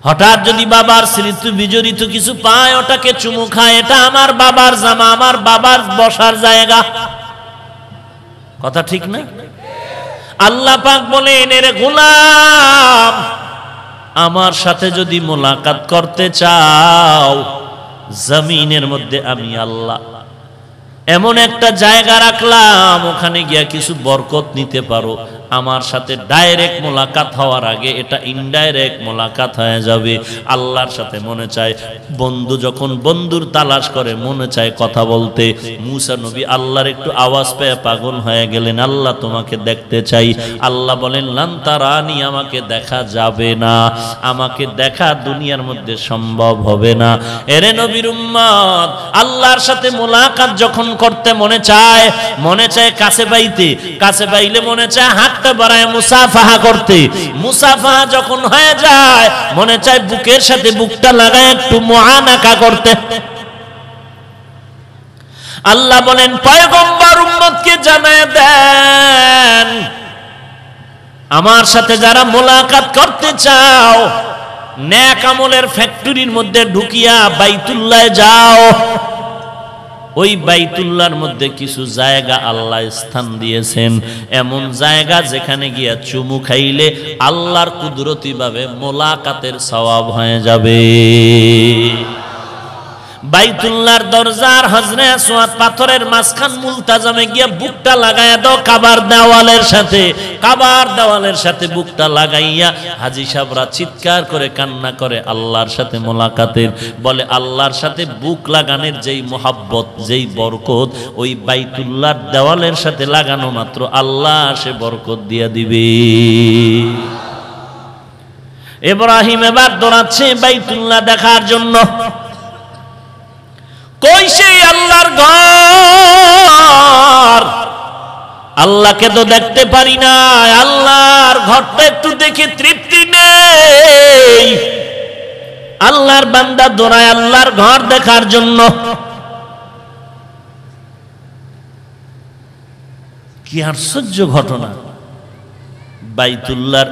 হঠাৎ যদি বাবার স্মৃতি বিজড়িত কিছু পায় ওটাকে চুমু খায়, এটা আমার বাবার জামা, আমার বাবার বসার জায়গা। কথা ঠিক না? আল্লাহ পাক বলেন, এর গোলাম, আমার সাথে যদি মোলাকাত করতে চাও, জমিনের মধ্যে আমি আল্লাহ এমন একটা জায়গা রাখলাম, ওখানে গিয়া কিছু বরকত নিতে পারো। আমার সাথে ডাইরেক্ট মোলাকাত হওয়ার আগে এটা ইনডাইরেক্ট মোলাকাত হয়ে যাবে। আল্লাহর সাথে মনে চায়, বন্ধু যখন বন্ধুর তালাশ করে মনে চায় কথা বলতে, মুসা নবী আল্লাহর একটু আওয়াজ পেয়ে পাগল হয়ে গেলেন, আল্লাহ তোমাকে দেখতে চাই। আল্লাহ বলেন, লান তারানি, আমাকে দেখা যাবে না, আমাকে দেখা দুনিয়ার মধ্যে সম্ভব হবে না। এরে নবীর উম্মত, আল্লাহর সাথে মোলাকাত যখন করতে মনে চায় কাছে পাইতে, কাছে পাইলে মনে চায় হাতটা বাড়ায় মুসাফাহা করতে। মুসাফাহা যখন হয়ে যায় মনে চায় বুকের সাথে বুকটা লাগায় একটু মুআনাকা করতে। আল্লাহ বলেন, পয়গম্বর উম্মতকে জানায় দেন, আমার সাথে যারা মোলাকাত করতে চাও, নেক আমলের ফ্যাক্টরির মধ্যে ঢুকিয়া বাইতুল্লাহ যাও। ওই বাইতুল্লাহর মধ্যে কিছু জায়গা আল্লাহ স্থান দিয়েছেন, এমন জায়গা যেখানে গিয়া চুমু খাইলে আল্লাহর কুদরতি ভাবে মোলাকাতের সওয়াব হয়ে যাবে। বাইতুল্লাহর দরজার হজরে আসওয়াদ পাথরের মাঝখান মুলতাজামে গিয়া বুকটা লাগাইয়া দাও কাবার দেওয়ালের সাথে বুকটা লাগাইয়া হাজী সাহেবরা চিৎকার করে কান্না করে আল্লাহর সাথে মোলাকাতের। বলে আল্লাহর সাথে বুক লাগানোর যেই মোহাব্বত, যেই বরকত, ওই বাইতুল্লাহর দেওয়ালের সাথে লাগানো মাত্র আল্লাহ সে বরকত দিয়া দিবে। ইব্রাহিম এবার দৌড়াচ্ছে বাইতুল্লাহ দেখার জন্য। কই সেই আল্লাহর ঘর? আল্লাহকে তো দেখতে পারি না, আল্লাহর ঘরটা একটু দেখে তৃপ্তি নেই। আল্লাহর বান্দা দৌড়ায় আল্লাহর ঘর দেখার জন্য। কি আশ্চর্য ঘটনা! বাইতুল্লাহর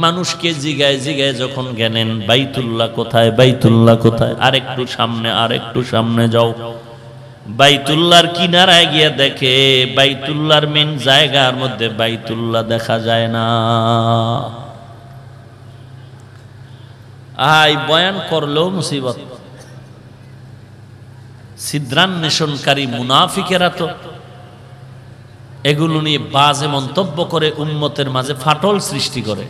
মানুষকে জিগায় জিগায় যখন গেলেন, বাইতুল্লাহ কোথায়, বাইতুল্লাহ কোথায়, আরেকটু সামনে যাও। বাইতুল্লাহর কিনারায় গিয়ে দেখে বাইতুল্লাহর মেন জায়গার মধ্যে বাইতুল্লাহ দেখা যায় না। বয়ান করলেও মুসিবত। ছিদ্রান্বেষণকারী মুনাফিকেরা তো এগুলো নিয়ে বাজে মন্তব্য করে উম্মতের মাঝে ফাটল সৃষ্টি করে।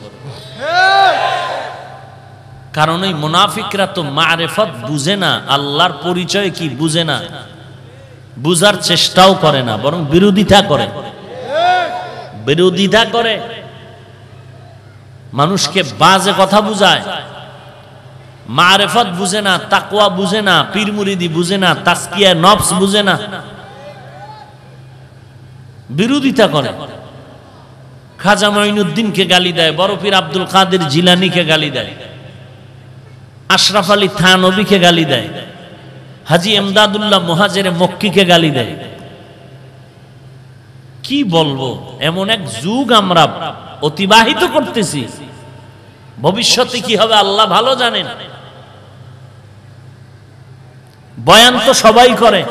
কারণ এই মুনাফিকরা তো মারেফত বুঝে না, আল্লাহর পরিচয় কি বুঝে না, বুঝার চেষ্টাও করে না, বরং বিরোধিতা করে, মানুষকে বাজে কথা বুঝায়। মারেফত বুঝে না, তাকওয়া বুঝে না, পীর মুরিদি বুঝে না, তাজকিয়া নফস বুঝে না, বিরোধিতা করে। খাজা মঈনুদ্দিনকে গালি দেয়, বড় পীর আব্দুল কাদের জিলানীকে গালি দেয়, আশরাফ আলী থানবীকে গালি দেয়, হাজী এমদাদুল্লাহ মুহাজিরে মক্কিকে গালি দেয়। কি বলবো, এমন এক যুগ আমরা অতিবাহিত করতেছি, ভবিষ্যতে কি হবে আল্লাহ ভালো জানেন। বয়ান তো সবাই করে,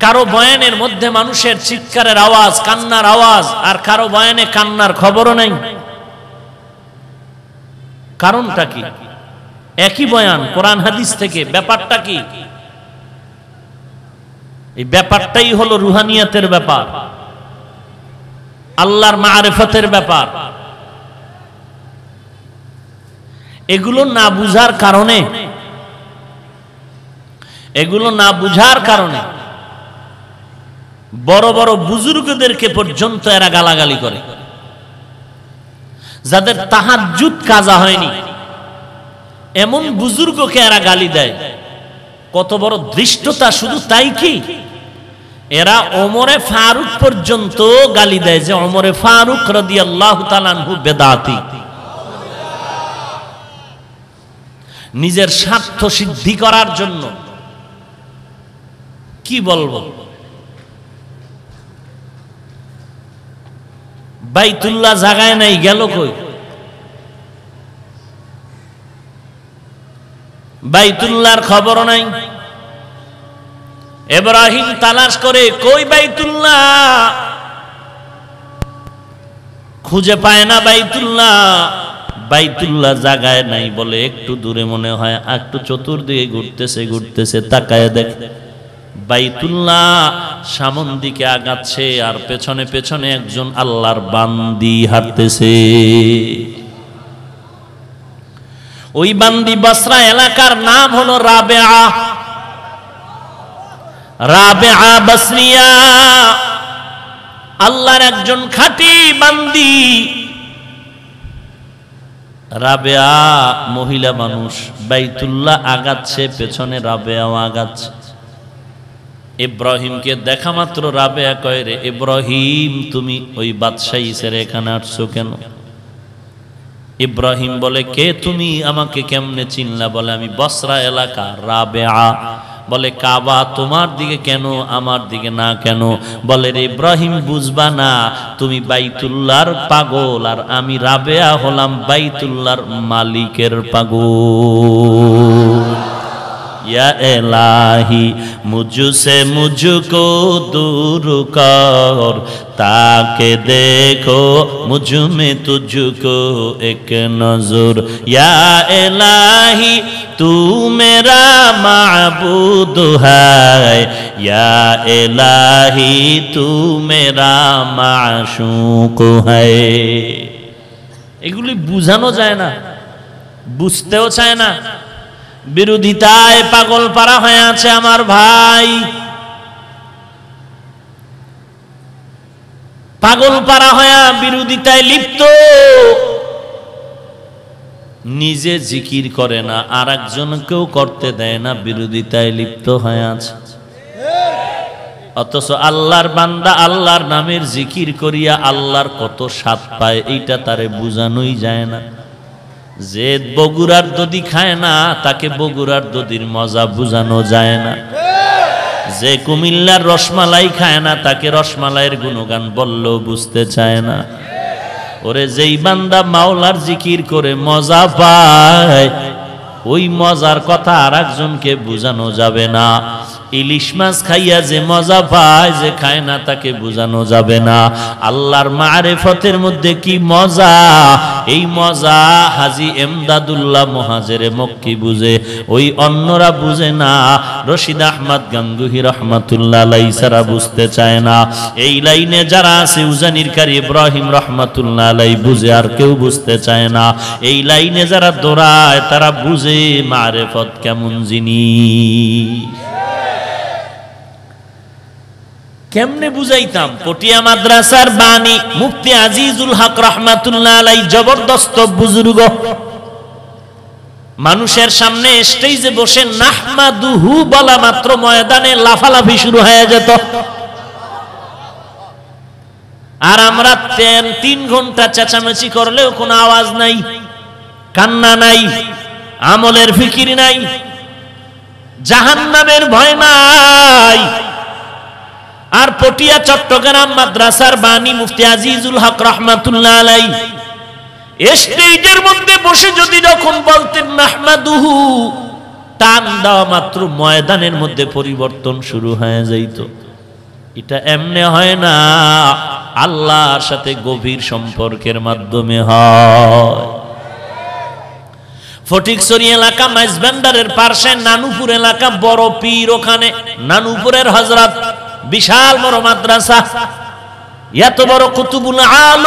কারো বয়ানের মধ্যে মানুষের চিৎকারের আওয়াজ, কান্নার আওয়াজ, আর কারো বয়ানে কান্নার খবরও নেই। কারণটা কি? একই বয়ান কোরআন হাদিস থেকে। ব্যাপারটা কি? এই ব্যাপারটাই হলো রুহানিয়াতের ব্যাপার, আল্লাহর মারিফতের ব্যাপার। এগুলো না বুঝার কারণে বড় বড় বুজুর্গদেরকে পর্যন্ত এরা গালাগালি করে। যাদের তাহাজ্জুদ কাজা হয়নি এমন বুজুর্গকে এরা গালি দেয়। কত বড় ধৃষ্টতা! শুধু তাই কি, এরা ওমরে ফারুক পর্যন্ত গালি দেয় যে ওমরে ফারুক রাদিয়াল্লাহু তাআলা আনহু বেদাতি। নিজের স্বার্থ সিদ্ধি করার জন্য। কি বলবো, বাইতুল্লাহ জাগায় নাই, গেল কই? বাইতুল্লাহর খবর নাই। ইব্রাহিম তালাশ করে কই বাইতুল্লাহ, খুঁজে পায় না বাইতুল্লাহ। বাইতুল্লাহ জায়গায় নাই বলে একটু দূরে মনে হয়, একটু চতুর্দিকে ঘুরতেছে তাকায় দেখে বাইতুল্লাহ সামন দিকে আগাচ্ছে আর পেছনে পেছনে একজন আল্লাহর বান্দি হাঁটতেছে। ওই বান্দি বসরা এলাকার নাম হলো রাবেআ বসরিয়া, আল্লাহর একজন খাঁটি বান্দি। রাবেআ মহিলা মানুষ, বাইতুল্লাহ আগাচ্ছে, পেছনে রাবেআও আগাচ্ছে। ইব্রাহিমকে দেখা মাত্র রাবেআ কয়, রে ইব্রাহিম, তুমি ওই বাদশাহী ছেড়ে এখানে আসছো কেন? ইব্রাহিম বলে, কে তুমি? আমাকে কেমনে চিনলা? বলে, আমি বসরা এলাকা রাবেআ। বলে, কাবা তোমার দিকে কেন, আমার দিকে না কেন? বলে, রে ইব্রাহিম, বুঝবা না, তুমি বাইতুল্লাহর পাগল আর আমি রাবেআ হলাম বাইতুল্লাহর মালিকের পাগল। या इलाही मुझसे मुझको दूर कर, ताके देखो मुझ में तुझको एक नजर। या इलाही तू मेरा माबूद है, या इलाही तू मेरा माशूक है। এগুলি বুঝানো যায় না, বুঝতেও চায় না। বিরোধিতায় পাগল পারা হয়ে আছে আমার ভাই, পাগল পারা হয়ে বিরোধিতায় লিপ্ত। নিজে জিকির করে না, আর একজনকেও করতে দেয় না, বিরোধিতায় লিপ্ত হয়ে আছে। অথচ আল্লাহর বান্দা আল্লাহর নামের জিকির করিয়া আল্লাহর কত স্বাদ পায়, এইটা তারে বুঝানোই যায় না। যে বগুড়ার দধি খায় না, তাকে বগুড়ার দধির মজা বুঝানো যায় না। যে কুমিল্লার রসমালাই খায় না, তাকে রসমালাইয়ের গুণগান বললেও বুঝতে চায় না। ওরে যেই বান্দা মাওলার জিকির করে মজা পায়, ওই মজার কথা আর একজনকে বুঝানো যাবে না। ইলিশ মাছ খাইয়া যে মজা পায়, যে খায় না তাকে বুঝানো যাবে না। আল্লাহর মারিফতের মধ্যে কি মজা, এই মজা হাজী এমদাদুল্লাহ মুহাজিরে মক্কি বুঝে, ওই অন্যরা বুঝে না। রশিদ আহমদ গাঙ্গুহি রহমাতুল্লাহ আলাইহি সারা বুঝতে চায় না। এই লাইনে যারা আছে উজানির কারি ইব্রাহিম রহমাতুল্লাহ আলাইহি বুঝে, আর কেউ বুঝতে চায় না। এই লাইনে যারা দৌড়ায় তারা বুঝে মারিফত কেমন জিনিস। কেমনে বুঝাইতাম? পটিয়া মাদ্রাসার বাণী মুফতি আজিজুল হক রহমাতুল্লাহ আলাইহি জবরদস্ত বুজুর্গ, মানুষের সামনে স্টেজে বসে নাহমাদুহু বলা মাত্র ময়দানে লাফালাফি শুরু হয়ে যেত। আর আমরা 3 ঘন্টা চেঁচামেচি করলেও কোনো আওয়াজ নাই, কান্না নাই, আমলের ফিকির নাই, জাহান্নামের ভয় নাই। আর পটিয়া চট্টগ্রাম মাদ্রাসার বাণী মুফতি আজিজুল হক রহমাতুল্লাহ আলাইহি স্টেজের মধ্যে বসে যদি যখন বলতেন নাহমাদুহু, টান দেওয়া মাত্র ময়দানের মধ্যে পরিবর্তন শুরু হয়ে যাইত। এটা এমনে হয় না, আল্লাহর সাথে গভীর সম্পর্কের মাধ্যমে হয়। ফটিকছড়ি এলাকা মাইজবান্ডারের পাশে নানুপুর এলাকা বড় পীর, ওখানে নানুপুরের হযরত বিশাল বড় মাদ্রাসা, এত বড় কুতুবুল আলম।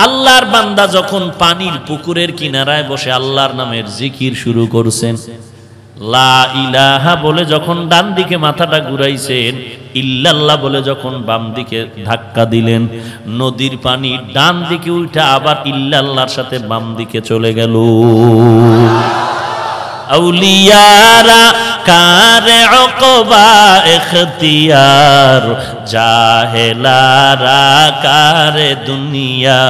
আল্লাহর বান্দা যখন পানির পুকুরের কিনারায় বসে আল্লাহর নামের জিকির শুরু করছেন, লা ইলাহা বলে যখন ডান দিকে মাথাটা ঘুরাইছেন, ইল্লাল্লাহ বলে যখন বাম দিকে ধাক্কা দিলেন, নদীর পানি ডান দিকে উঠে আবার ইল্লাল্লাহর সাথে বাম দিকে চলে গেল। আউলিয়ারা কারে উকবা ইখতিয়ার, জাহেলারা কারে দুনিয়া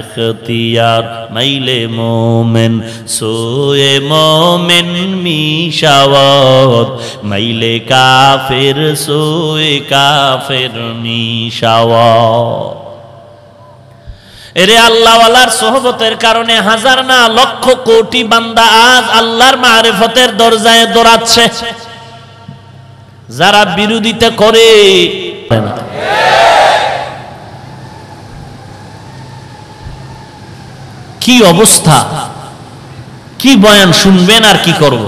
ইখতিয়ার। মাইলে মোমেন সোয়ে মোমেন মিশাওয়াত, মাইলে কাফের সোয়ে কাফের মিশাওয়াত। এরে আল্লাহওয়ালার সোহবতের কারণে হাজার না লক্ষ কোটি বান্দা আজ আল্লাহর মারিফতের দরজায় দৌড়াচ্ছে। যারা বিরোধিতা করে, কি অবস্থা, কি বয়ান শুনবেন আর কি করব।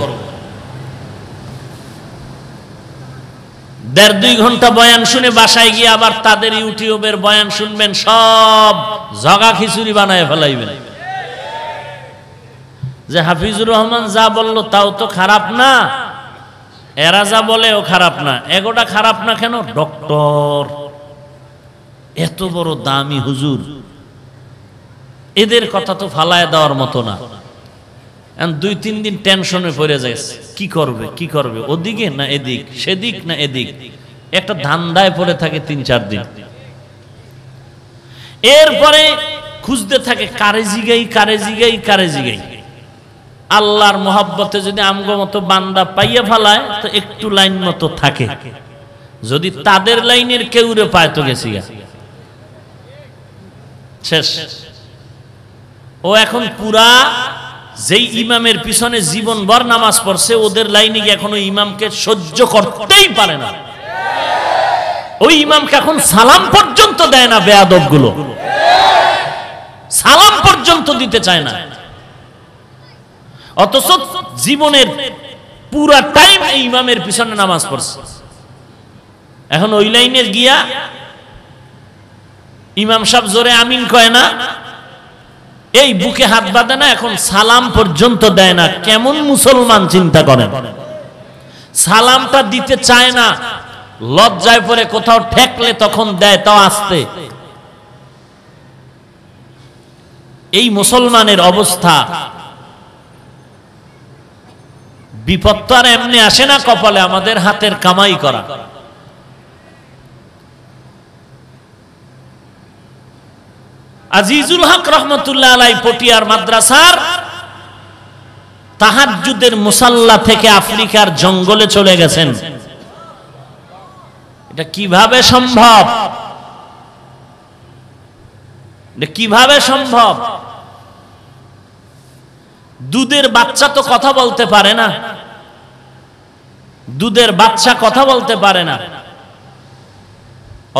1.5-2 ঘন্টা বয়ান শুনে বাসায় গিয়ে আবার তাদের ইউটিউবের বয়ান শুনবেন, সব জগা খিচুড়ি বানায় ফেলাইবেন। যে হাফিজুর রহমান যা বললো তাও তো খারাপ না, এরা যা বলেও খারাপ না, এগোটা খারাপ না কেন? ডক্টর, এত বড় দামি হুজুর, এদের কথা তো ফালায় দেওয়ার মতো না। 2-3 দিন টেনশনে পড়ে যায়, কি করবে কি করবে, ওদিকে না এদিক, সেদিক না এদিক, একটা ধান্দায় পড়ে থাকে 3-4 দিন। এরপরে খুঁজতে থাকে কারে জিগাই কারে জিগাই কারে জিগাই। আল্লাহর মোহাব্বতে যদি আমগো মতো বান্দা পাইয়া ফেলায় তো একটু লাইন মতো থাকে, যদি তাদের লাইনের কেউরে পায় তো গেছি শেষ। ও এখন পুরা যেই ইমামের পিছনে জীবনভর নামাজ পড়ছে, ওদের লাইনে গিয়ে এখনো ইমামকে সহ্য করতেই পারে না। ওই ইমামকে এখন সালাম পর্যন্ত দেয় না, বেয়াদব গুলো সালাম পর্যন্ত দিতে চায় না। অথচ জীবনের পুরা টাইম এই ইমামের পিছনে নামাজ পড়ছে, এখন ওই লাইনে গিয়া ইমাম সাহেব জোরে আমিন কয় না, এই বুকে হাত বাঁধে না, এখন সালাম পর্যন্ত দেয় না। কেমন মুসলমান চিন্তা করেন? সালামটা দিতে চায় না, লজ্জায় পড়ে কোথাও ঠেকলে তখন দেয়, তাও আসতে। এই মুসলমানের অবস্থা। বিপদ তো আর এমনি আসে না কপালে, আমাদের হাতের কামাই করা। আজিজুল হক রহমতুল্লাহ আলাই পটিয়ার মাদ্রাসার তাহাজ্জুদের মুসাল্লা থেকে আফ্রিকার জঙ্গলে চলে গেছেন। এটা কিভাবে সম্ভব? কিভাবে সম্ভব? দুধের বাচ্চা তো কথা বলতে পারে না, দুধের বাচ্চা কথা বলতে পারে না।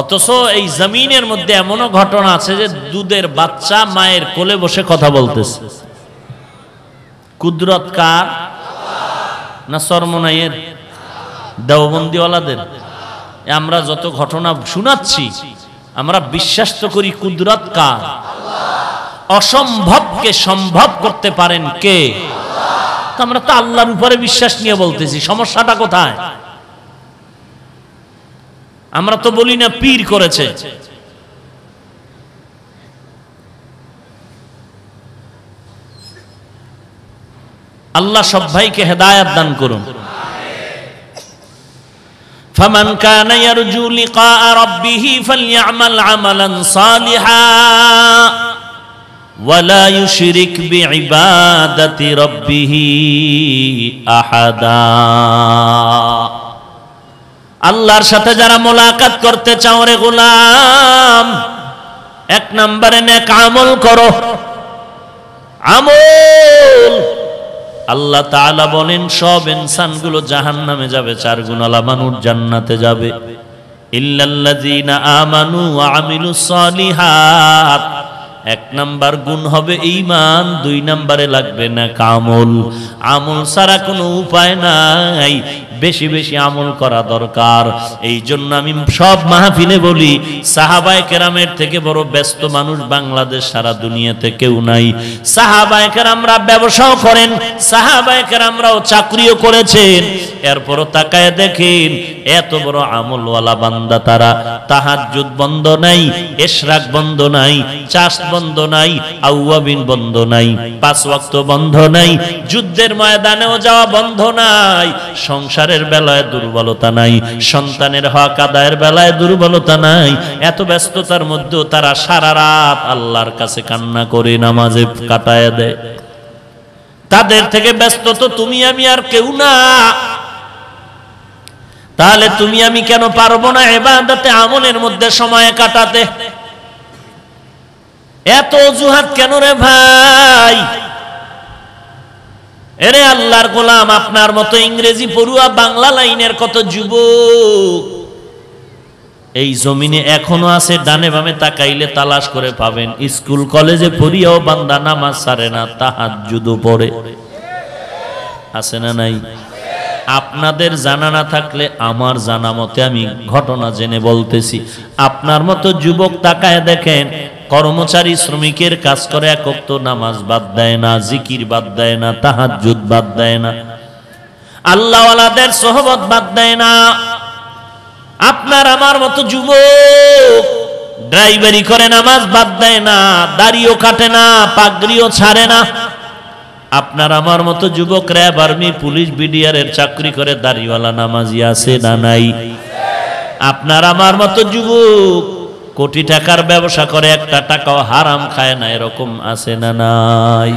অথচ এই জমিনের মধ্যে এমনও ঘটনা আছে যে দুধের বাচ্চা মায়ের কোলে বসে কথা বলতেছে। কুদরত কার? না সরমনাইয়ের, দেওবন্দিওয়ালাদের? আমরা যত ঘটনা শোনাচ্ছি, আমরা বিশ্বাস তো করি কুদরত কার। অসম্ভবকে সম্ভব করতে পারেন কে? তো আমরা তো আল্লাহর উপরে বিশ্বাস নিয়ে বলতেছি, সমস্যাটা কোথায়? আমরা তো বলি না পীর করেছে। আল্লাহ সব ভাইকে হেদায়েত দান করুন। ফামান কানা ইয়ারজু লিকা রাব্বিহি ফালইআমাল আমালান সালিহা ওয়ালা ইউশরিক বিইবাদাতি রাব্বিহি আহাদা। আল্লাহর সাথে যারা মোলাকাত করতে চাও রে গোলাম, 1 নম্বরে নেক আমল করো। আমল, আল্লাহ তাআলা বলেন সব ইনসানগুলো জাহান্নামে যাবে, 4 গুণওয়ালা মানুষ জান্নাতে যাবে। ইল্লাল্লাযীনা আমানু ওয়া আমিলুস সালিহাত। 1 নাম্বার গুণ হবে ঈমান, 2 নম্বরে লাগবে নেক আমল। আমল ছাড়া কোনো উপায় নাই, বেশি বেশি আমল করা দরকার। এই জন্য আমি সব মাহফিলে বলি, সাহাবায়ে কেরামের থেকে বড় ব্যস্ত মানুষ বাংলাদেশ সারা দুনিয়াতে কেউ নাই। সাহাবায়ে কেরামরা ব্যবসাও করেন, সাহাবায়ে কেরামরাও চাকরিও করেছেন, এরপরও তাকায় দেখেন এত বড় আমলওয়ালা বান্দা তারা, তাহাজ্জুদ বন্ধ নাই, ইশরাক বন্ধ নাই, চাষ বন্ধ নাই, আউয়াবিন বন্ধ নাই, 5 ওয়াক্ত বন্ধ নাই, যুদ্ধের ময়দানেও যাওয়া বন্ধ নাই, সংসারের বেলায় দুর্বলতা নাই, সন্তানের হক আদায়ের বেলায় দুর্বলতা নাই। এত ব্যস্ততার মধ্যেও তারা সারা রাত আল্লাহর কাছে কান্না করে নামাজে কাটায় দেয়। তাদের থেকে ব্যস্ত তো তুমি আমি আর কেউ না। তাহলে তুমি আমি কেন পারবো না ইবাদতে আমলের মধ্যে সময় কাটাতে? এত অজুহাত কেন রে ভাই? এরে আল্লাহর গোলাম, আপনার মতো ইংরেজি পড়ুয়া বাংলা লাইনের কত যুবক এই জমিনে এখনো আছে, ডানে বামে তাকাইলে তালাশ করে পাবেন। স্কুল কলেজে পড়িয়াও বান্দা নামাজ ছাড়ে না, তাহাজ্জুদও পড়ে। আছে না নাই? আপনাদের জানা না থাকলে আমার জানা মতে আমি ঘটনা জেনে বলতেছি। আপনার মতো যুবক তাকায় দেখেন, কর্মচারী শ্রমিকের কাজ করে, এক ওয়াক্ত নামাজ বাদ দেয় না, জিকির বাদ দেয় না, তাহাজ্জুদ বাদ দেয় না, আল্লাহওয়ালাদের সোহবত বাদ দেয় না। আপনার আমার মতো যুবক ড্রাইভারি করে, নামাজ বাদ দেয় না, দাড়িও কাটে না, পাগড়িও ছাড়ে না। আপনার আমার মতো যুবক র্যাব, আর্মি, পুলিশ, বিডিআরের চাকরি করে, দাড়িওয়ালা নামাজি আছে না নাই? আপনার আমার মতো যুবক কোটি টাকার ব্যবসা করে, একটা টাকাও হারাম খায় না, এরকম আছে না নাই?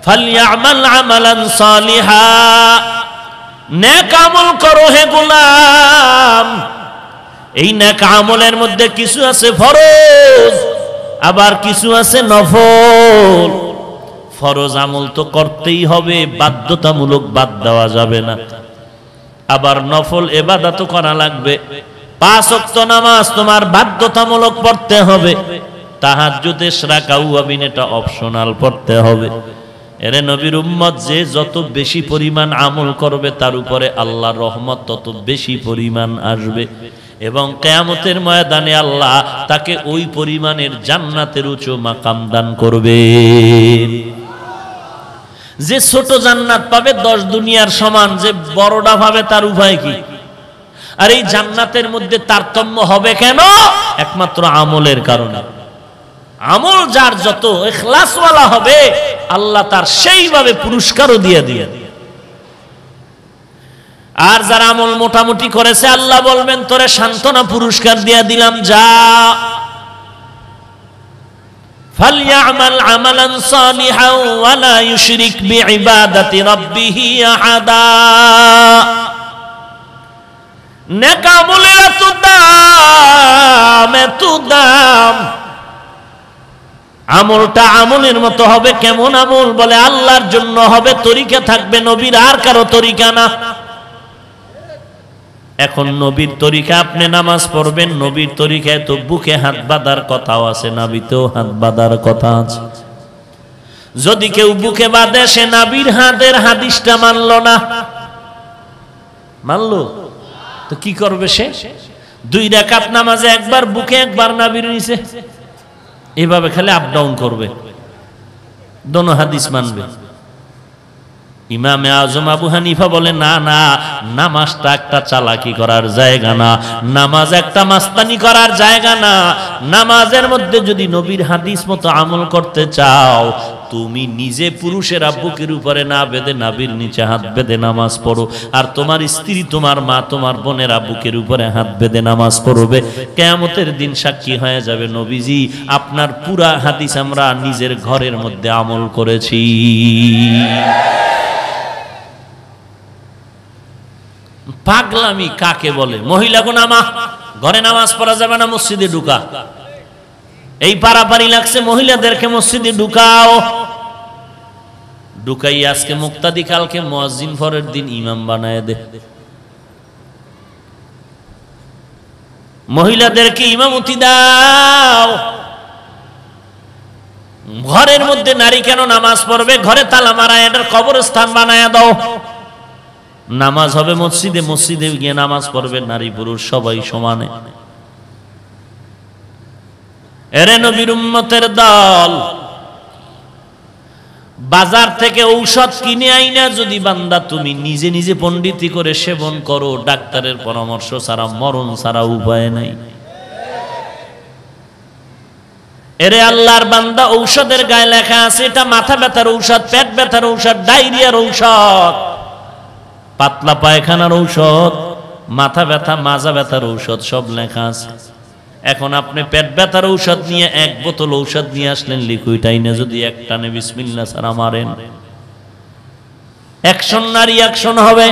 ফালইয়ামাল আমালান সালিহা, নেক আমল করো হে গোলাম। এই নেক আমলের মধ্যে কিছু আছে ফরজ, আবার কিছু আছে নফল। ফরজ আমল তো করতেই হবে, বাধ্যতামূলক বাদ দেওয়া যাবে না। আবার নফল ইবাদত করা লাগবে। 5 ওয়াক্ত নামাজ তোমার বাধ্যতামূলক পড়তে হবে, তাহাজ্জুদ রাকাউ আবিন এটা অপশনাল পড়তে হবে। এরে নবীর উম্মত যে যত বেশি পরিমাণ আমল করবে তার উপরে আল্লাহর রহমত তত বেশি পরিমাণ আসবে, এবং কিয়ামতের ময়দানে আল্লাহ তাকে ওই পরিমাণের জান্নাতের উচ্চ মাকাম দান করবে। যে ছোট জান্নাত পাবে 10 দুনিয়ার সমান, যে বড়টা পাবে তার উপায় কি? আর এই জান্নাতের মধ্যে তারতম্য হবে কেন? একমাত্র আমলের কারণে। আমল যার যত ইখলাসওয়ালা হবে আল্লাহ তার সেইভাবে পুরস্কারও দিয়ে দিয়ে। আর যারা আমল মোটামুটি করেছে আল্লাহ বলবেন তোরে সান্ত্বনা পুরস্কার দিয়ে দিলাম, যা। ফালইয়ামাল আমালান সালিহান ওয়া লা ইউশরিক বিইবাদাতি রাব্বিহি আহাদা। নেক আমলের এত দাম, এত দাম। আমলটা আমলের মতো হবে। কেমন আমল? বলে আল্লাহর জন্য হবে, তরিকা থাকবে নবীর, আর কারো তরিকা না। এখন নবীর তরিকা আপনি নামাজ পড়বেন, নবীর তরিকায় তো বুকে হাত বাঁধার কথাও আছে, নাবিতেও হাত বাঁধার কথা আছে। যদি কেউ বুকে বাঁধে সে নাবির হাতের হাদিসটা মানল না। মানলো তো কি করবে সে? 2 রাকাত নামাজে একবার বুকে, একবার নাবির নিচে, এভাবে খালি আপ ডাউন করবে, দোনো হাদিস মানবে। ইমামে আজম আবু হানিফা বলে না না, নামাজটা একটা চালাকি করার জায়গা না, নামাজ একটা মাস্তানি করার জায়গা না। নামাজের মধ্যে যদি নবীর হাদিস মতো আমল করতে চাও, তুমি নিজে পুরুষের বুকের উপরে না বেঁধে নাবির নিচে হাত বেঁধে নামাজ পড়ো, আর তোমার স্ত্রী, তোমার মা, তোমার বোনের বুকের উপরে হাত বেঁধে নামাজ পড়বে। কিয়ামতের দিন সাক্ষী হয়ে যাবে নবীজি আপনার পুরা হাদিস আমরা নিজের ঘরের মধ্যে আমল করেছি। পাগলামি কাকে বলে? মহিলা গোনামা, ঘরে নামাজ পড়া যাবে না, মসজিদে ঢুকা। এই পারাপারি লাগছে মহিলাদেরকে মসজিদে ঢুকাও। ঢুকাই আজকে মুক্তাদি, কালকে মুয়াজ্জিন, পরের দিন ইমাম বানায় দে। মহিলাদেরকে ইমামতি দাও। ঘরের মধ্যে নারী কেন নামাজ পড়বে? ঘরে তালা মারা, এটার কবরস্থান বানায় দাও। নামাজ হবে মসজিদে, মসজিদে গিয়ে নামাজ পড়বে নারী পুরুষ সবাই সমানে। এরে নবীর উম্মতের দল, বাজার থেকে ঔষধ কিনে আইনা যদি বান্দা তুমি নিজে নিজে পণ্ডিতি করে সেবন করো, ডাক্তারের পরামর্শ ছাড়া, মরণ ছাড়া উপায় নাই। এরে আল্লাহর বান্দা, ঔষধের গায়ে লেখা আছে এটা মাথা ব্যথার ঔষধ, পেট ব্যথার ঔষধ, ডায়রিয়ার ঔষধ, পাতলা পায়খানার ঔষধ, মাথা ব্যথা, মাজা ব্যথার ঔষধ, সব লেখা আছে। এখন আপনি পেট ব্যথার ঔষধ নিয়ে 1 বোতল ঔষধ নিয়ে আসলেন, লিকুইড আইনে যদি একটানে বিসমিল্লাহ ছাড়া মারেন, অ্যাকশন না রিঅ্যাকশন হবে?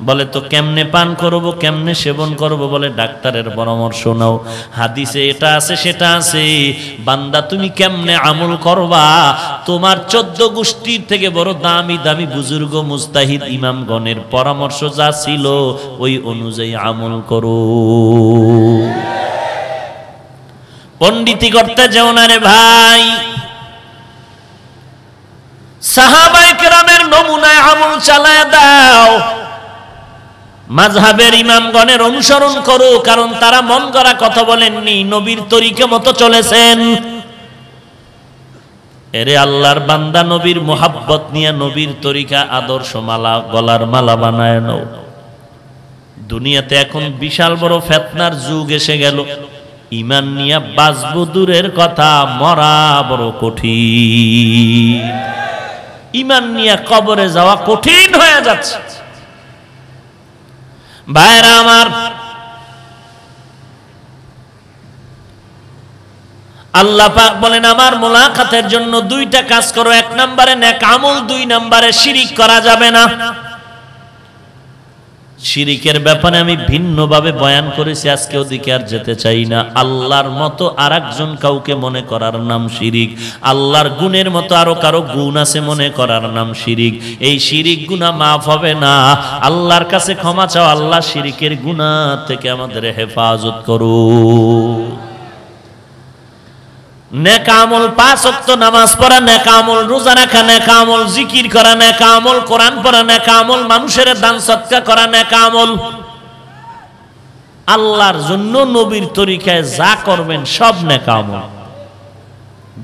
বলে তো কেমনে পান করব, কেমনে সেবন করব? বলে ডাক্তারের পরামর্শ নাও, হাদিসে এটা আছে সেটা আছে। বান্দা তুমি কেমনে আমল করবা? তোমার 14 গোষ্ঠীর থেকে বড় দামি দামি বুজুর্গ মুস্তাহিদ ইমামগণের পরামর্শ যা ছিল ওই অনুযায়ী আমল করো। পণ্ডিতি করতে যেও না রে ভাই। সাহাবায়ে কেরামের নমুনায় আমল চালায় দাও। মাযহাবের ইমামগণের অনুসরণ করো, কারণ তারা মন গড়া কথা বলেননি, নবীর তরিকা মতো চলেছেন। এরে আল্লাহর বান্দা, নবীর মোহাব্বত নিয়ে নবীর তরিকা আদর্শ মালা, গলার মালা বানায় নাও। দুনিয়াতে এখন বিশাল বড় ফিতনার যুগ এসে গেল। ঈমান নিয়ে বাঁচব দূরের কথা, মরা বড় কঠিন। ঈমান নিয়ে কবরে যাওয়া কঠিন হয়ে যাচ্ছে। ভাইরা আমার, আল্লাহ পাক বলেন আমার মোলাকাতের জন্য 2টা কাজ করো। 1 নম্বরে নেক আমল, 2 নম্বরে শিরিক করা যাবে না। শিরিকের ব্যাপারে আমি ভিন্নভাবে বয়ান করেছি, আজকে ওদিকে আর যেতে চাই না। আল্লাহর মতো আরেকজন কাউকে মনে করার নাম শিরিক। আল্লাহর গুণের মতো আরো কারো গুণ আছে মনে করার নাম শিরিক। এই শিরিক গুনাহ মাফ হবে না। আল্লাহর কাছে ক্ষমা চাও, আল্লাহ শিরিকের গুনাহ থেকে আমাদের হেফাজত করো। নেক আমল, 5 ওয়াক্ত নামাজ পড়া, নেক আমল রোজা রাখা, নেক আমল জিকির করা, নেক আমল কোরআন পড়া, নেক আমল মানুষের দান সদকা করা, নেক আমল আল্লাহর জন্য নবীর তরিকায় যা করবেন সব নেক আমল।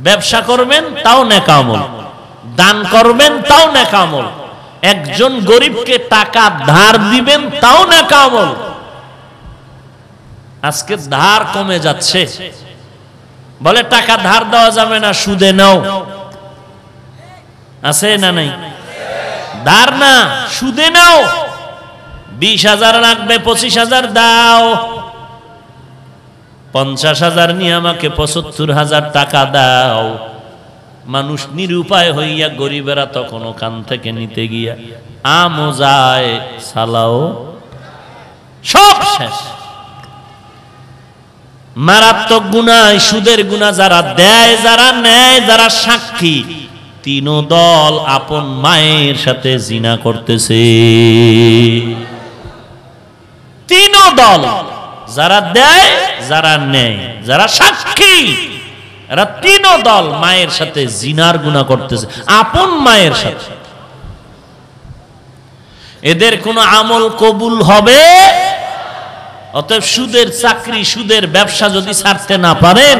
ব্যবসা করবেন তাও নেক আমল, দান করবেন তাও নেক আমল, একজন গরিবকে টাকা ধার দিবেন তাও নেক আমল। আজকে ধার কমে যাচ্ছে, বলে টাকা ধার দেওয়া যাবে না, সুদে নাও। আছে না নাই? ধার না, সুদে নাও। 20,000 লাগবে, 25,000 দাও। 50,000 নিয়ে আমাকে 75,000 টাকা দাও। মানুষ নিরুপায় হইয়া, গরিবেরা তখনও কান থেকে নিতে গিয়া আমও যায়, সালাও সব শেষ। মারাত্মক গুনাহ, সুদের গুনাহ। যারা দেয়, যারা নেয়, যারা সাক্ষী, 3 দল আপন মায়ের সাথে জিনা করতেছে। 3 দল, যারা দেয়, যারা নেয়, যারা সাক্ষী, এরা 3 দল মায়ের সাথে জিনার গুনাহ করতেছে, আপন মায়ের সাথে। এদের কোন আমল কবুল হবে? অতএব সুদের চাকরি, সুদের ব্যবসা যদি ছাড়তে না পারেন,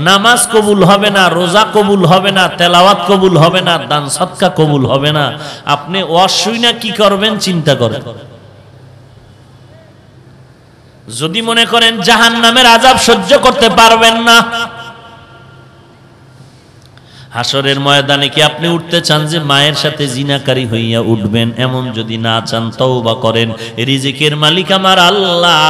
নামাজ কবুল হবে না, রোজা কবুল হবে না, তেলাওয়াত কবুল হবে না, দান সদকা কবুল হবে না। আপনি অসুই না কি করবেন চিন্তা করেন। যদি মনে করেন জাহান্নামের আযাব সহ্য করতে পারবেন না, হাসরের ময়দানে কি আপনি উঠতে চান যে মায়ের সাথে জিনাকারী হইয়া উঠবেন? এমন যদি না চান, তওবা করেন। রিজিকের মালিক আমার আল্লাহ,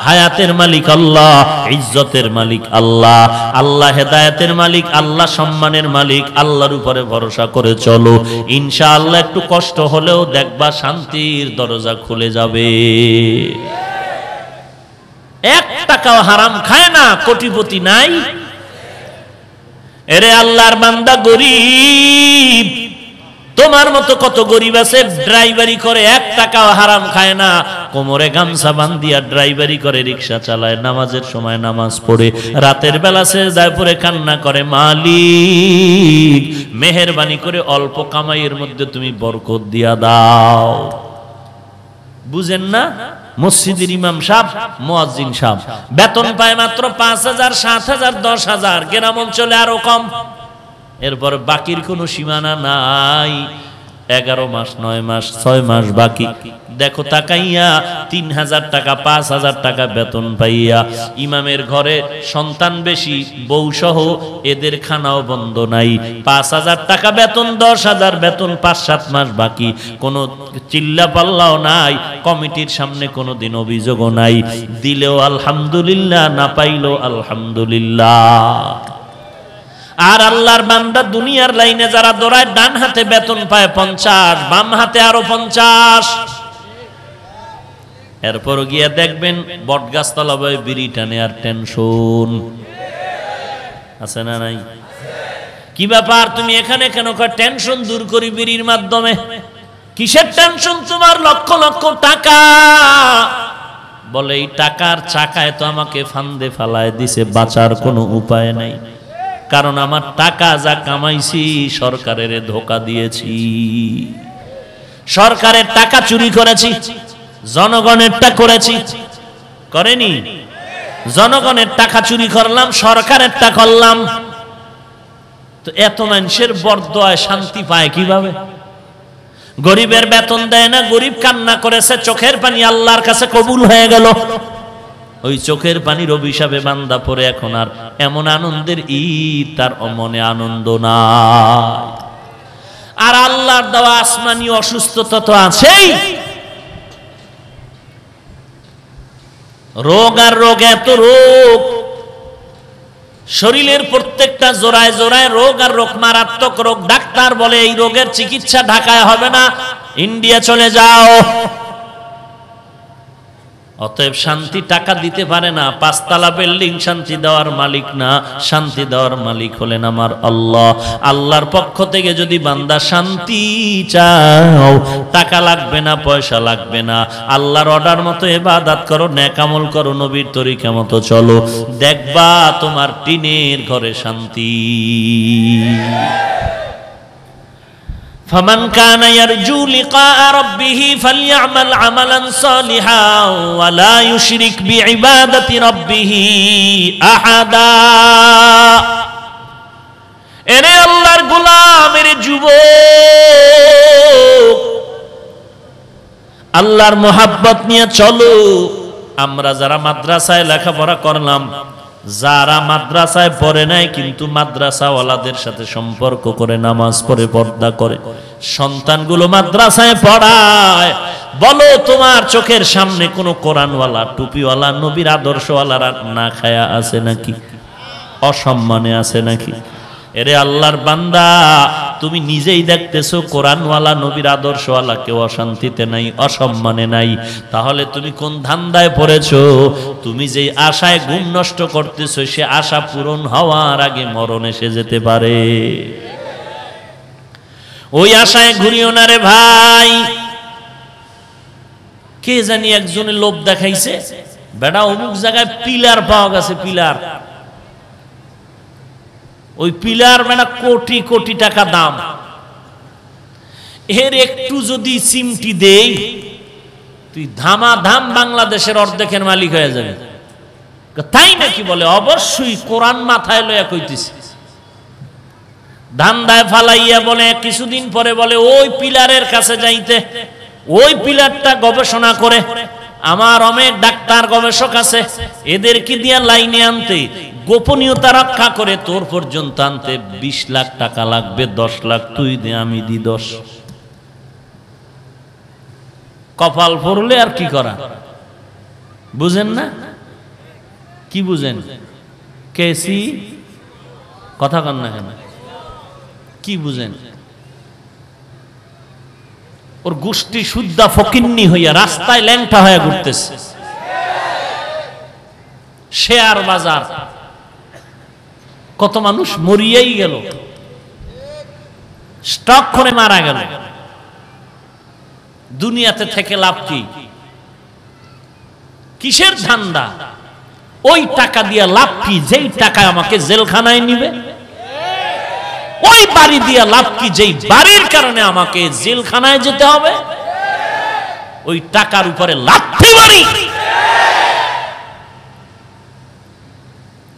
হায়াতের মালিক আল্লাহ, ইজ্জতের মালিক আল্লাহ, আল্লাহ হেদায়েতের মালিক আল্লাহ, সম্মানের মালিক আল্লাহর উপরে ভরসা করে চলো। ইনশাআল্লাহ একটু কষ্ট হলেও দেখবা শান্তির দরজা খুলে যাবে। 1 টাকাও হারাম খায় না, কোটিপতি নাই। এরে আল্লাহর বান্দা, গরিব তোমার মতো কত গরিব আছে, ড্রাইভারি করে 1 টাকাও হারাম খায় না, কোমরে গামছা বান্ধিয়া ড্রাইভারি করে, রিকশা চালায়, নামাজের সময় নামাজ পড়ে, রাতের বেলা সেজদায় পড়ে কান্না করে, মালিক মেহেরবানি করে অল্প কামাইয়ের মধ্যে তুমি বরকত দিয়া দাও। বুঝেন না? মসজিদের ইমাম সাহেব, মুয়াজ্জিন সাহেব বেতন পায় মাত্র 5,000, 7,000, 10,000, গ্রাম অঞ্চলে আরো কম। এরপর বাকির কোনো সীমানা নাই। 11 মাস, 9 মাস, 6 মাস বাকি। দেখো তাকাইয়া 3,000 টাকা, 5,000 টাকা বেতন পাইয়া, ইমামের ঘরে সন্তান বেশি, বউ সহ, এদের খানাও বন্ধ নাই। 5,000 টাকা বেতন, 10,000 বেতন, 5-7 মাস বাকি, কোনো চিল্লা পাল্লাও নাই, কমিটির সামনে কোনোদিন অভিযোগও নাই। দিলেও আলহামদুলিল্লাহ, না পাইলেও আলহামদুলিল্লাহ। আর আল্লাহর বান্দা দুনিয়ার লাইনে যারা দৌড়ায়, ডান হাতে বেতন পায় 50, বাম হাতে আরো 50। এরপর গিয়ে দেখবেন বটগাছ তলায় বিড়ি টানে আর টেনশন আছে না নাই? কি ব্যাপার তুমি এখানে কেন? টেনশন দূর করি বিড়ির মাধ্যমে। কিসের টেনশন তোমার? লক্ষ লক্ষ টাকা। বলে এই টাকার চাকায় তো আমাকে ফান্দে ফালায় দিছে, বাঁচার কোনো উপায় নাই। কারণ আমার টাকা যা কামাইছি সরকারের ধোঁকা দিয়েছি, সরকারের টাকা চুরি করেছি, জনগণেরটা করেছি, করেনি? জনগণের টাকা চুরি করলাম, সরকারেরটা করলাম। তো এত মানুষের বরদোয়ায় শান্তি পায় কিভাবে? গরিবের বেতন দেয় না, গরিব কান্না করেছে, চোখের পানি আল্লাহর কাছে কবুল হয়ে গেল। ওই চোখের পানির অভিশাপে বান্দা পড়ে এখন আর এমন আনন্দের ঈদ তার মনে আনন্দ নাই। আর আল্লাহর দেওয়া আসমানি অসুস্থতা তো আছেই। রোগ আর রোগ, এত রোগ, শরীরের প্রত্যেকটা জোড়ায় জোড়ায় রোগ আর রোগ, মারাত্মক রোগ। ডাক্তার বলে এই রোগের চিকিৎসা ঢাকায় হবে না, ইন্ডিয়া চলে যাও। অতএব শান্তি টাকা দিতে পারে না, পাঁচতলা বিল্ডিং শান্তি দেওয়ার মালিক না, শান্তি দেওয়ার মালিক হলেন আমার আল্লাহ। আল্লাহর পক্ষ থেকে যদি বান্দা শান্তি চাও, টাকা লাগবে না, পয়সা লাগবে না, আল্লাহর অর্ডার মতো ইবাদত করো, নেক আমল করো, নবীর তরিকা মতো চলো, দেখবা তোমার টিনের ঘরে শান্তি। فمن كان يرجو لقاء ربه فليعمل عملا صالحا ولا يشرك بعبادة ربه أحدا। এরে আল্লাহর গোলাম, এরে যুবক, আল্লাহর মোহাব্বত নিয়ে চলো। আমরা যারা মাদ্রাসায় লেখাপড়া করলাম, যারা মাদ্রাসায় পড়ে নাই কিন্তু মাদ্রাসাওয়ালাদের সাথে সম্পর্ক করে, নামাজ পড়ে, পর্দা করে, সন্তানগুলো মাদ্রাসায় পড়ায়, বলো তোমার চোখের সামনে কোনো কোরআনওয়ালা, টুপিওয়ালা, নবীর আদর্শওয়ালারা না খায়া আছে নাকি? অসম্মানে আছে নাকি? এরে আল্লাহর বান্দা, তুমি নিজেই দেখতেছো কোরআনওয়ালা, নবীর আদর্শওয়ালা কেউ অশান্তিতে নাই, অসম্মানে নাই। তাহলে তুমি কোন ধান্দায় পড়েছো? তুমি যেই আশায় ঘুম নষ্ট করতেছো, সে আশা পূরণ হওয়ার আগে মরণ এসে যেতে পারে। ওই আশায় ঘুরিও না রে ভাই। কে জানি একজনের লোভ দেখাইছে, বেটা অমুক জায়গায় পিলার পাওয়া গেছে, পিলার। ওই পিলার মানে কোটি কোটি টাকা দাম। এর একটু যদি চিমটি দেই, তুই ধামাধাম বাংলাদেশের অর্ধেকের মালিক হয়ে যাবে। তাই নাকি? বলে অবশ্যই, কোরআন মাথায় লইয়া কইতেছি। ধান্দায় ফালাইয়া বলে কিছুদিন পরে বলে ওই পিলারের কাছে যাইতে, ওই পিলারটা গবেষণা করে, আমার অনেক ডাক্তার গবেষক আছে, এদেরকে দিয়া লাইনে আনতে, গোপনীয়তা রক্ষা করে তোর পর্যন্ত আনতে 20 লাখ টাকা লাগবে, 10 লাখ তুই দে, আমি দি 10। কপাল পড়লে আর কি করা? বুঝেন না? কি বুঝেন? কেসি কথা কন না কেন? কি বুঝেন? ওর গোষ্ঠী শুদ্ধা ফকিন্নি হইয়া রাস্তায় ল্যাংটা হয়ে ঘুরতেছে। শেয়ার বাজার, কত মানুষ মরিয়াই গেল, স্টক করে মারা গেল। দুনিয়াতে থেকে লাভ কি? কিসের ধান্দা? ওই টাকা দিয়া লাভ কি? যেই টাকা আমাকে জেলখানায় নিবে। ওই বাড়ি দিয়া লাভ কি? যেই বাড়ির কারণে আমাকে জেলখানায় যেতে হবে। ওই টাকার উপরে লাথি মারি,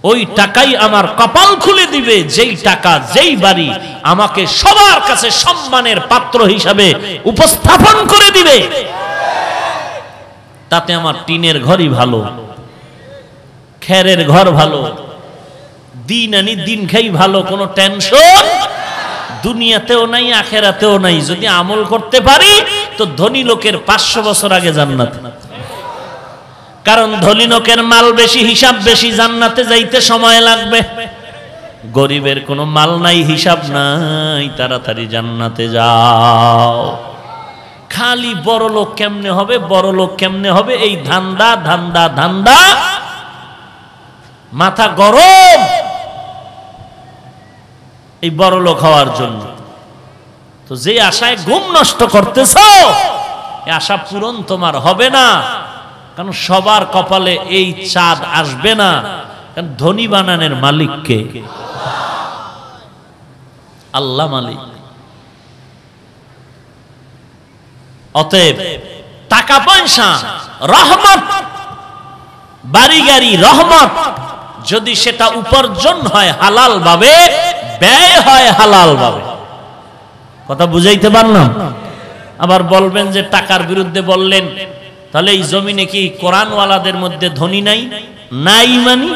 ওই টাকাই আমার কপাল খুলে দিবে। যেই টাকা, যেই বাড়ি আমাকে সবার কাছে সম্মানের পাত্র হিসাবে উপস্থাপন করে দিবে, তাতে আমার টিনের ঘরই ভালো, খেরের ঘর ভালো, দিন আনি দিন খাই ভালো, কোনো টেনশন দুনিয়াতেও নাই, আখেরাতেও নাই। যদি আমল করতে পারি তো ধনী লোকের 500 বছর আগে জান্নাত। কারণ ধনী লোকের মাল বেশি, হিসাব বেশি, জান্নাতে যাইতে সময় লাগবে। গরিবের কোনো মাল নাই, হিসাব নাই, তাড়াতাড়ি জান্নাতে যাও। খালি বড় লোক কেমনে হবে, বড় লোক কেমনে হবে, এই ধান্দা ধান্দা ধান্দা, মাথা গরম এই বড় লোক হওয়ার জন্য। তো যে আশায় ঘুম নষ্ট করতেছ, এই আশা পূরণ তোমার হবে না, কারণ সবার কপালে এই চাঁদ আসবে না। কারণ ধনী বানানোর মালিক কে? আল্লাহ মালিক। অতএব টাকা পয়সা রহমত, বাড়ি গাড়ি রহমত, যদি সেটা উপার্জন হয় হালাল ভাবে, ব্যয় হয় হালাল ভাবে। কথা বুঝাইতে পারলাম? আবার বলবেন যে টাকার বিরুদ্ধে বললেন, তাহলে এই জমিনে কি কোরআনওয়ালাদের মধ্যে ধনী নাই? নাই মানে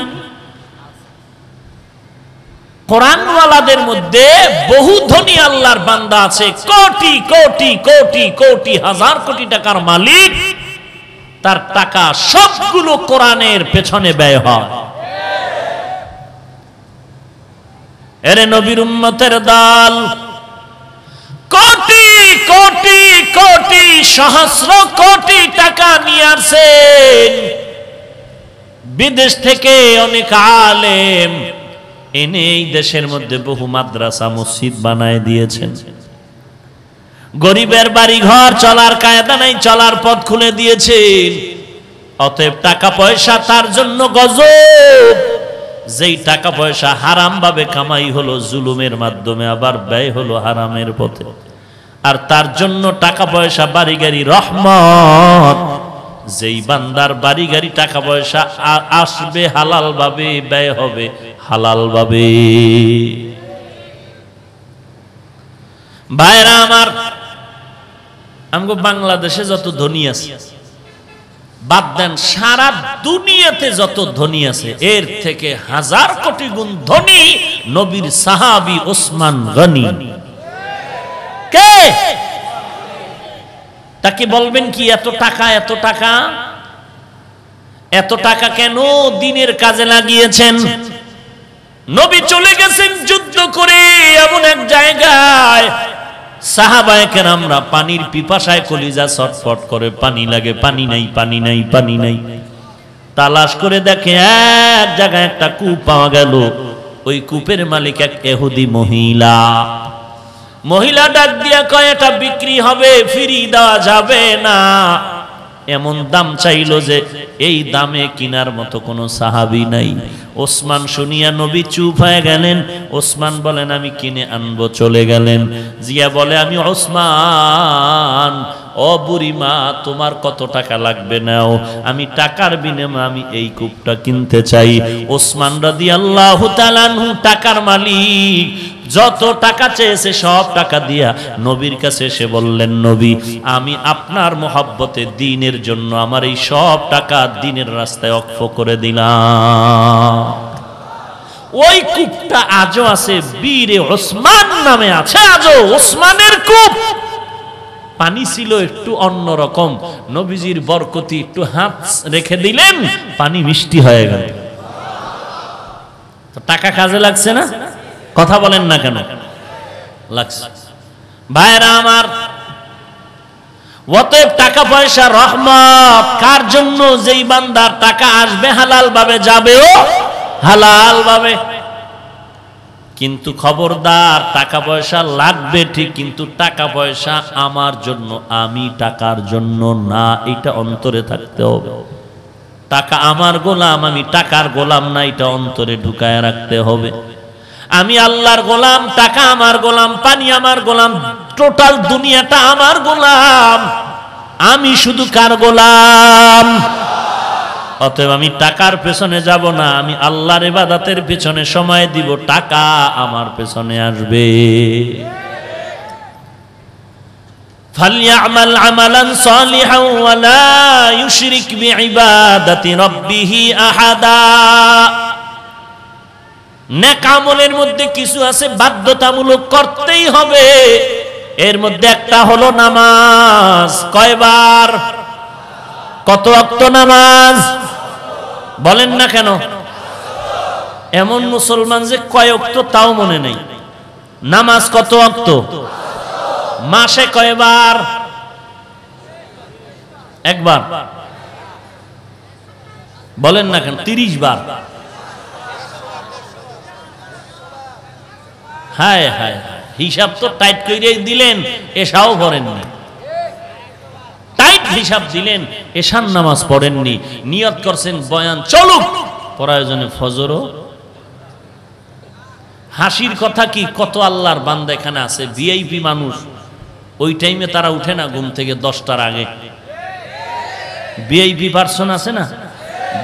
কোরআনওয়ালাদের মধ্যে বহু ধনী আল্লাহর বান্দা আছে, কোটি কোটি কোটি কোটি হাজার কোটি টাকার মালিক, তার টাকা সবগুলো কোরআনের পেছনে ব্যয় হয়। এরে নবীর উম্মতের দল, কোটি কোটি কোটি সহস্র কোটি টাকা নিয়ে আসেন বিদেশ থেকে অনেক আলেম এনে এই দেশের মধ্যে বহু মাদ্রাসা মসজিদ বানায় দিয়েছেন। গরিবের বাড়ি ঘর চলার কায়দা নাই, চলার পথ খুলে দিয়েছেন। অতএব টাকা পয়সা তার জন্য গজব, যেই টাকা পয়সা হারাম ভাবে কামাই হলো জুলুমের মাধ্যমে, আবার ব্যয় হলো হারামের পথে। আর তার জন্য টাকা পয়সা বাড়ি গাড়ি রহমত, যেই বান্দার বাড়ি গাড়ি টাকা পয়সা আসবে হালাল ভাবে, ব্যয় হবে হালাল ভাবে। ভাইরা আমার, আমগো বাংলাদেশে যত ধনী আছে, বাদ দেন সারা দুনিয়াতে যত ধনী আছে, এর থেকে হাজার কোটি গুণ ধনী নবীর সাহাবী ওসমান গনি। কে? তাকে বলবেন কি এত টাকা, এত টাকা, এত টাকা কেন? দিনের কাজে লাগিয়েছেন। নবী চলে গেছেন যুদ্ধ করে এমন এক জায়গায়, সাহাবায়ে কেরামরা পানির পিপাসায় কলিজা ছটফট করে, পানি লাগে, পানি নাই, পানি নাই, পানি নাই। তালাশ করে দেখে এক জায়গায় একটা কূপ পাওয়া গেল। ওই কূপের মালিক এক ইহুদি মহিলা। মহিলা ডাক দিয়া কয়, এটা বিক্রি হবে, ফিরি দেওয়া যাবে না। এমন দাম চাইলো যে এই দামে কিনার মতো কোনো সাহাবী নাই। ওসমান শুনিয়া নবী চুপ হয়ে গেলেন। ওসমান বলেন, আমি কিনে আনবো। চলে গেলেন। জিয়া বলে, আমি ওসমান, ও বুড়িমা, তোমার কত টাকা লাগবে নাও, আমি টাকার বিনিময়ে আমি এই কূপটা কিনতে চাই। ওসমান রাদিয়াল্লাহু তাআলা আনহু টাকার মালিক, যত টাকা চেয়েছে সব টাকা দিয়া নবীর কাছে এসে বললেন, নবী, আমি আপনার মহব্বতে দ্বীনের জন্য আমার এই সব টাকা দ্বীনের রাস্তায় ওয়াকফ করে দিলাম। ওই কূপটা আজও আছে, বীরে ওসমান নামে আছে আজও, ওসমানের কূপ। পানি ছিল একটু অন্যরকম, নবীজির বরকতি একটু হাত রেখে দিলেন, পানি মিষ্টি হয়ে গেল। তো টাকা কাজে লাগছে না? কথা বলেন না কেন? লাগছে। ভাইরা আমার, অতএব টাকা পয়সা রহমত কার জন্য? যেই বান্দার টাকা আসবে হালাল ভাবে, যাবেও হালাল ভাবে। কিন্তু খবরদার, টাকা পয়সা লাগবে ঠিক, কিন্তু টাকা পয়সা আমার জন্য, আমি টাকার জন্য না, এটা অন্তরে থাকতে হবে। টাকা আমার গোলাম, আমি টাকার গোলাম না, এটা অন্তরে ঢুকায় রাখতে হবে। আমি আল্লাহর গোলাম, টাকা আমার গোলাম, পানি আমার গোলাম, টোটাল দুনিয়াটা আমার গোলাম। আমি শুধু কার গোলাম? অতএব আমি টাকার পেছনে যাব না, আমি আল্লাহর ইবাদতের পেছনে সময় দিব, টাকা আমার পেছনে আসবে। ফালইআমাল আমালান সালিহান ওয়া লা ইউশরিক বিইবাদাতি রাব্বিহি আহাদা। নেক আমলের মধ্যে কিছু আছে বাধ্যতামূলক করতেই হবে। এর মধ্যে একটা হলো নামাজ। কয়বার? কত ওয়াক্ত নামাজ? বলেন না কেন? এমন মুসলমান যে কয় ওয়াক্ত তাও মনে নেই। নামাজ কত ওয়াক্ত? মাসে কয়বার? একবার বলেন না কেন? 30 বার। হায় হায়, হিসাব তো টাইট করে দিলেন, এশাও পড়েননি। টাইট হিসাব দিলেন, এশার নামাজ পড়েননি। নিয়ত করছেন বয়ান চলুক, প্রয়োজনে ফজরও। হাসির কথা কি, কত আল্লাহর বান্দা এখানে আছে, ভিআইপি মানুষ, ওই টাইমে তারা উঠে না ঘুম থেকে 10টার আগে। ভিআইপি পার্সন আছে না,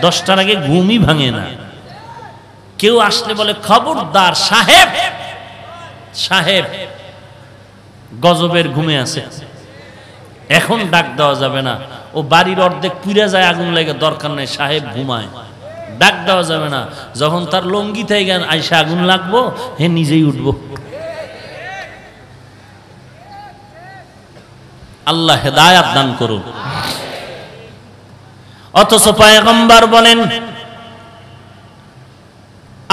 10টার আগে ঘুমই ভাঙে না। কেউ আসলে বলে খবরদার সাহেব, সাহেব গজবের ঘুমে আছে, এখন ডাক দেওয়া যাবে না। ও বাড়ির অর্ধেক পুড়ে যায়, আগুন লেগে, দরকার নেই, সাহেব ঘুমায়, ডাক দেওয়া যাবে না। যখন তার লঙ্গি থেকে আইসা আগুন লাগবো, হে নিজেই উঠবো। আল্লাহ হেদায়াত দান করুন। অথচ পয়গম্বর বলেন,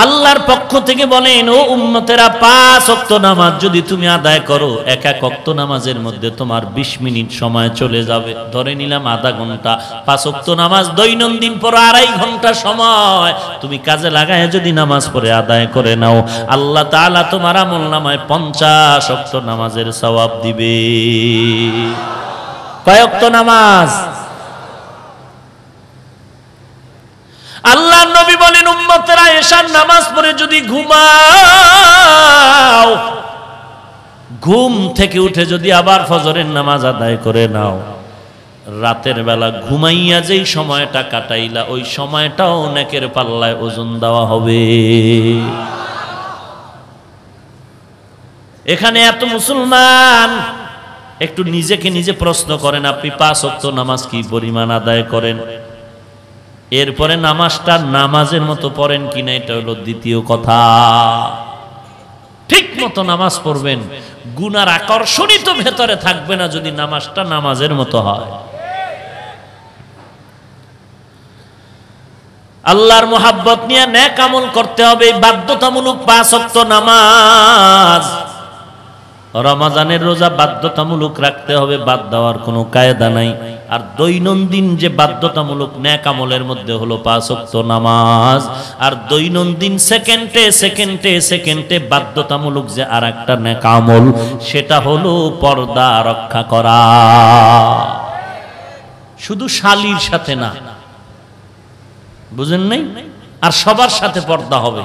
আল্লাহর পক্ষ থেকে বলেন, ও উম্মতেরা, 5 ওয়াক্ত নামাজ যদি তুমি আদায় করো, এক এক ওয়াক্ত নামাজের মধ্যে তোমার 20 মিনিট সময় চলে যাবে। ধরে নিলাম আধা ঘন্টা। 5 ওয়াক্ত নামাজ দৈনন্দিন পড়ো, 2.5 ঘন্টা সময় তুমি কাজে লাগায় যদি নামাজ পড়ে আদায় করে নাও, আল্লাহ তাআলা তোমার আমলনামায় 50 ওয়াক্ত নামাজের সওয়াব দিবে। কয় ওয়াক্ত নামাজ? আল্লাহর নবী বলেন, উম্মতেরা, এশার নামাজ পড়ে যদি ঘুমাও, ঘুম থেকে উঠে যদি আবার ফজরের নামাজ আদায় করে নাও, রাতের বেলা ঘুমাইয়া যেই সময়টা কাটাইলা, ওই সময়টাও নেকের পাল্লায় ওজন দেওয়া হবে। এখানে এত মুসলমান, একটু নিজেকে নিজে প্রশ্ন করেন, আপনি 5 ওয়াক্ত নামাজ কি পরিমাণ আদায় করেন? এরপরে নামাজটা নামাজের মতো পড়েন কিনা, এটা হলো দ্বিতীয় কথা। ঠিক মতো নামাজ পড়বেন, গুনার আকর্ষণই তো ভেতরে থাকবে না যদি নামাজটা নামাজের মতো হয়। আল্লাহর মোহাব্বত নিয়ে নেক আমল করতে হবে। বাধ্যতামূলক 5 ওয়াক্ত নামাজ, রমজানের রোজা বাধ্যতামূলক রাখতে হবে, বাদ দেওয়ার কোনো কায়দা নাই। আর দৈনন্দিন যে বাধ্যতামূলক নেক আমলের মধ্যে হলো 5 ওয়াক্ত নামাজ, আর দৈনন্দিন সেকেন্ডে সেকেন্ডে সেকেন্ডে বাধ্যতামূলক যে আরেকটা নেক আমল, সেটা হলো পর্দা রক্ষা করা। শুধু শালীর সাথে না, বুঝেন নাই? আর সবার সাথে পর্দা হবে।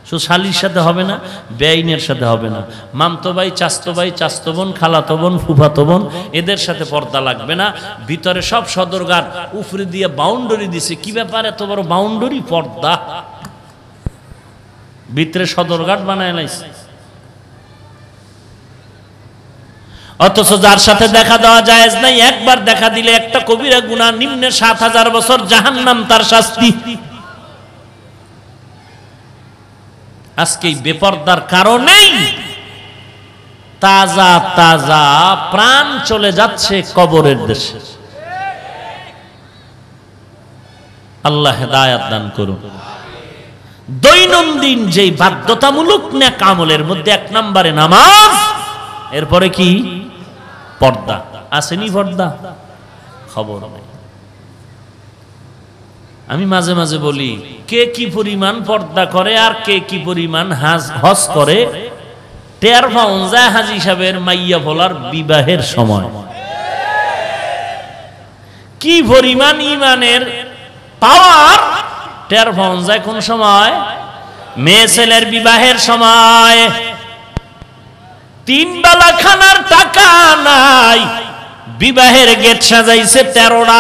শুধু শালীর সাথে হবে না, বেআইনের সাথে হবে না, মামতো ভাই, চাচতো ভাই, চাচতো বোন, খালাতো বোন, ফুফাতো বোন, এদের সাথে পর্দা লাগবে না। ভিতরে সব সদরঘাট, উপরে দিয়ে বাউন্ডারি দিছে। কি ব্যাপার, এত বড় বাউন্ডারি? পর্দা। ভিতরে সদরঘাট বানায় লাইছে। অথচ যার সাথে দেখা দেওয়া জায়েজ নাই, একবার দেখা দিলে একটা কবিরা গুনাহ, নিম্নে 7000 বছর জাহান্নাম তার শাস্তি। আজকে এই বেপরদার কারণেই তাজা তাজা প্রাণ চলে যাচ্ছে কবরের দেশে। আল্লাহ হেদায়াত দান করুন। দৈনন্দিন যেই বাধ্যতামূলক নেক আমলের মধ্যে 1 নম্বরে নামাজ, এরপরে কি? পর্দা। আসেনি পর্দা? খবর নেই। আমি মাঝে মাঝে বলি, কে কি পরিমাণ পর্দা করে আর কে কি পরিমাণ হজ করে, টের পাওয়া যায় হাজী সাহেবের মাইয়া ভোলার বিবাহের সময়। কি পরিমাণ ইমানের পাওয়ার টের পাওয়া যায় কোন সময়? মেয়ে ছেলের বিবাহের সময়। 3 বেলা খানার টাকা নাই, বিবাহের গেট সাজাইছে 13টা।